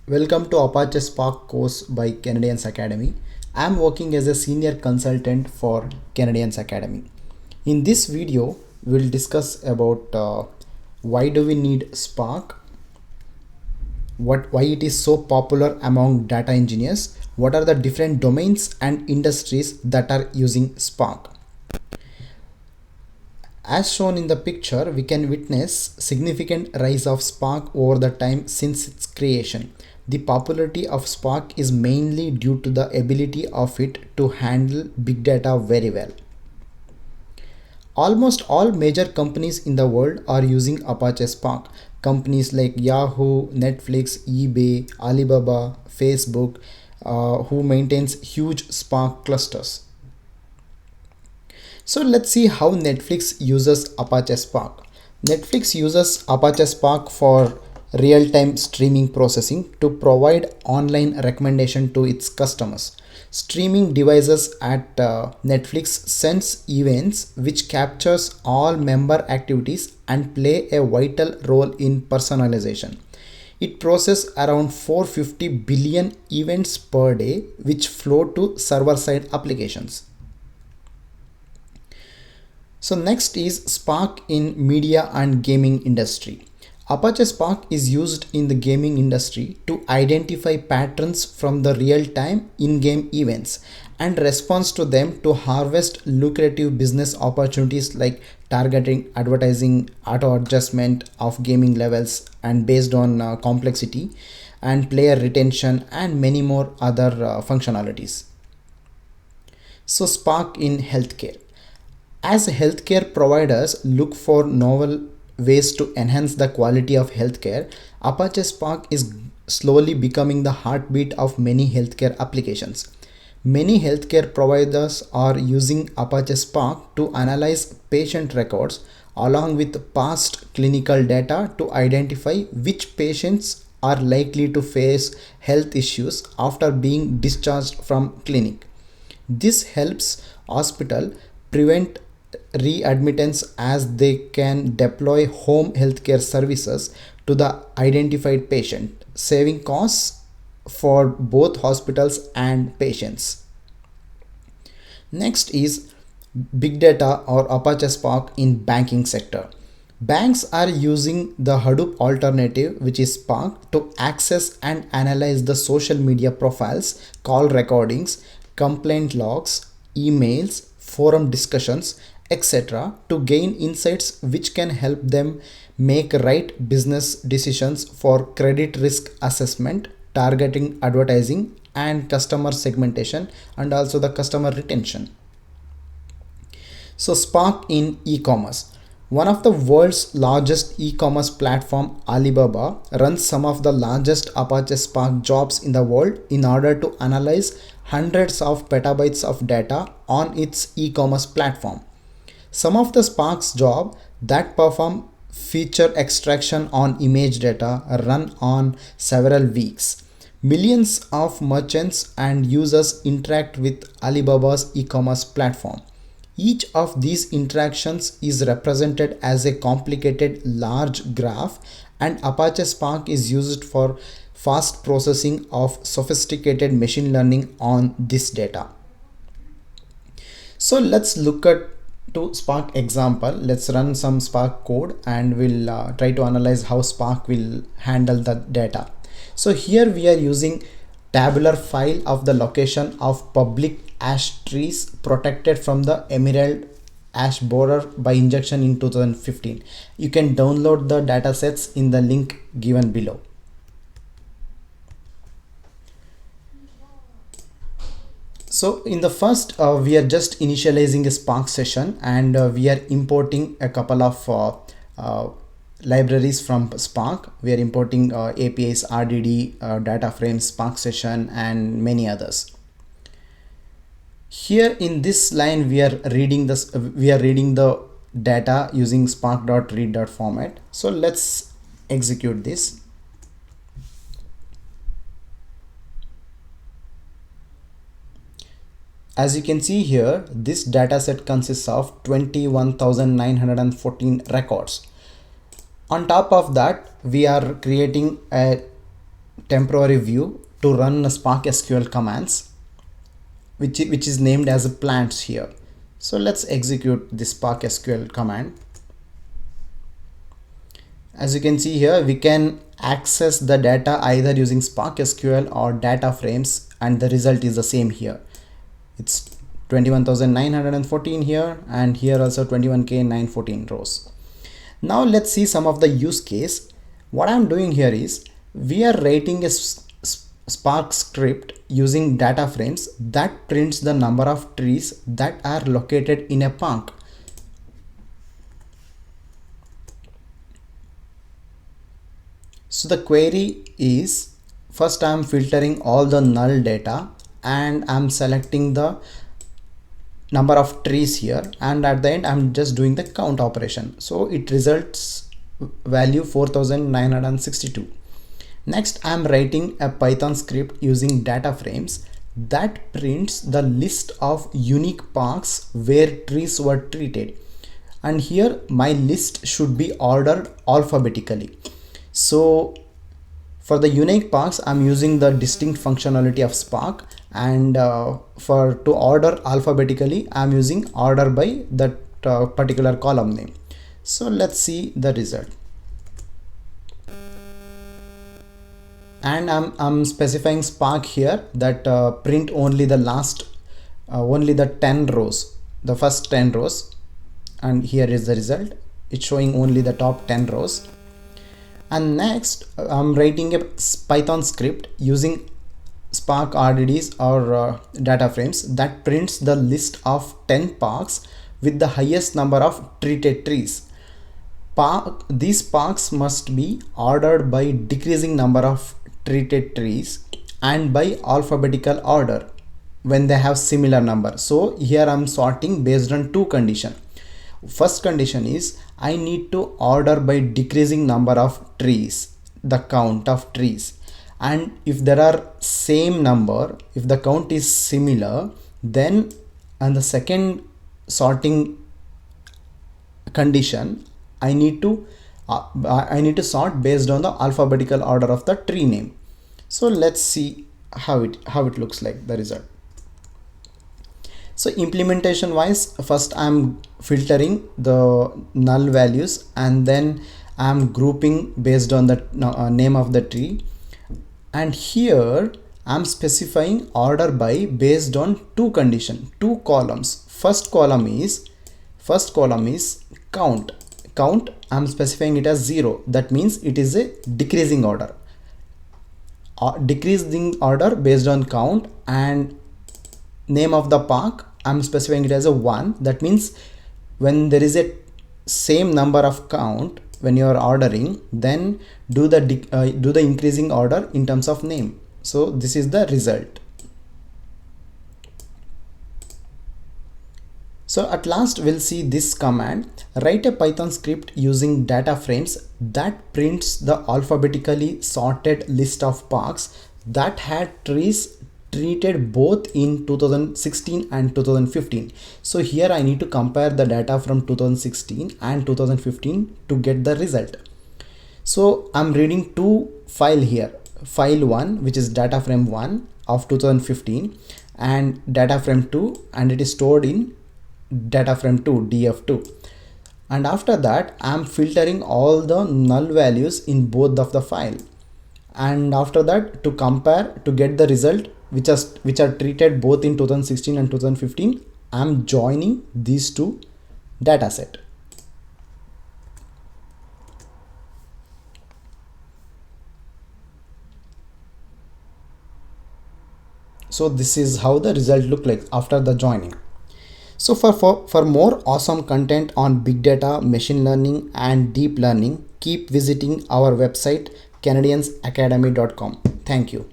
Welcome to Apache Spark course by Canadians Academy. I am working as a senior consultant for Canadians Academy. In this video, we'll discuss about why do we need Spark, why it is so popular among data engineers, what are the different domains and industries that are using Spark. As shown in the picture, we can witness significant rise of Spark over the time since its creation. The popularity of Spark is mainly due to the ability of it to handle big data very well. Almost all major companies in the world are using Apache Spark. Companies like Yahoo, Netflix, eBay, Alibaba, Facebook, who maintains huge Spark clusters. So let's see how Netflix uses Apache Spark. Netflix uses Apache Spark for real-time streaming processing to provide online recommendation to its customers. Streaming devices at Netflix sends events which captures all member activities and play a vital role in personalization. It processes around 450 billion events per day which flow to server-side applications. So next is Spark in media and gaming industry. Apache Spark is used in the gaming industry to identify patterns from the real-time in-game events and responds to them to harvest lucrative business opportunities like targeting, advertising, auto adjustment of gaming levels and based on complexity and player retention and many more other functionalities. So Spark in healthcare. As healthcare providers look for novel ways to enhance the quality of healthcare, Apache Spark is slowly becoming the heartbeat of many healthcare applications. Many healthcare providers are using Apache Spark to analyze patient records along with past clinical data to identify which patients are likely to face health issues after being discharged from clinic. This helps hospital prevent readmittance as they can deploy home healthcare services to the identified patient, saving costs for both hospitals and patients. Next is big data or Apache Spark in banking sector. Banks are using the Hadoop alternative, which is Spark, to access and analyze the social media profiles, call recordings, complaint logs, emails, forum discussions, etc. to gain insights which can help them make right business decisions for credit risk assessment, targeting advertising, and customer segmentation, and also the customer retention. So Spark in e-commerce. One of the world's largest e-commerce platform, Alibaba, runs some of the largest Apache Spark jobs in the world in order to analyze hundreds of petabytes of data on its e-commerce platform. Some of the Spark's job that perform feature extraction on image data run on several weeks. Millions of merchants and users interact with Alibaba's e-commerce platform. Each of these interactions is represented as a complicated large graph, and Apache Spark is used for fast processing of sophisticated machine learning on this data. So let's look at to Spark example. Let's run some Spark code and we'll try to analyze how Spark will handle the data. So here we are using tabular file of the location of public ash trees protected from the Emerald Ash Borer by injection in 2015. You can download the datasets in the link given below. So in the first, we are just initializing a Spark session and we are importing a couple of libraries from Spark. We are importing APIs, RDD, data frames, Spark session, and many others. Here in this line, we are reading this. We are reading the data using spark.read.format. So let's execute this. As you can see here, this dataset consists of 21,914 records. On top of that, we are creating a temporary view to run Spark SQL commands, which is named as plants here. So let's execute this Spark SQL command. As you can see here, we can access the data either using Spark SQL or data frames, and the result is the same here. It's 21,914 here, and here also 21K914 rows. Now let's see some of the use case. What I'm doing here is we are writing a Spark script using data frames that prints the number of trees that are located in a park. So the query is, first I'm filtering all the null data and I'm selecting the number of trees here, and at the end I'm just doing the count operation. So it results value 4962. Next, I'm writing a Python script using data frames that prints the list of unique parks where trees were treated. And here my list should be ordered alphabetically. So for the unique parks, I'm using the distinct functionality of Spark, and to order alphabetically, I'm using order by that particular column name. So let's see the result. And I'm specifying Spark here that print only the only the 10 rows, the first 10 rows, and here is the result. It's showing only the top 10 rows. And next, I'm writing a Python script using Spark RDDs or data frames that prints the list of 10 parks with the highest number of treated trees. These parks must be ordered by decreasing number of treated trees and by alphabetical order when they have similar number. So here I'm sorting based on two conditions. First condition is I need to order by decreasing number of trees, the count of trees, and if there are same number, if the count is similar, then and the second sorting condition I need to sort based on the alphabetical order of the tree name. So let's see how it looks like, the result. So implementation wise, first I'm filtering the null values and then I'm grouping based on the name of the tree, and here I'm specifying order by based on two conditions, two columns. First column is count. I'm specifying it as 0. That means it is a decreasing order. Decreasing order based on count, and name of the park I'm specifying it as a 1. That means when there is a same number of count when you are ordering, then do the increasing order in terms of name. So this is the result. So at last we'll see this command. Write a Python script using data frames that prints the alphabetically sorted list of parks that had trees treated both in 2016 and 2015. So here I need to compare the data from 2016 and 2015 to get the result. So I'm reading two files here, file 1 which is data frame 1 of 2015 and data frame 2, and it is stored in data frame 2 df2, and after that I'm filtering all the null values in both of the file, and after that to compare to get the result which are treated both in 2016 and 2015, I'm joining these two data set. So this is how the result look like after the joining. So for more awesome content on big data, machine learning and deep learning, keep visiting our website canadiansacademy.com. Thank you.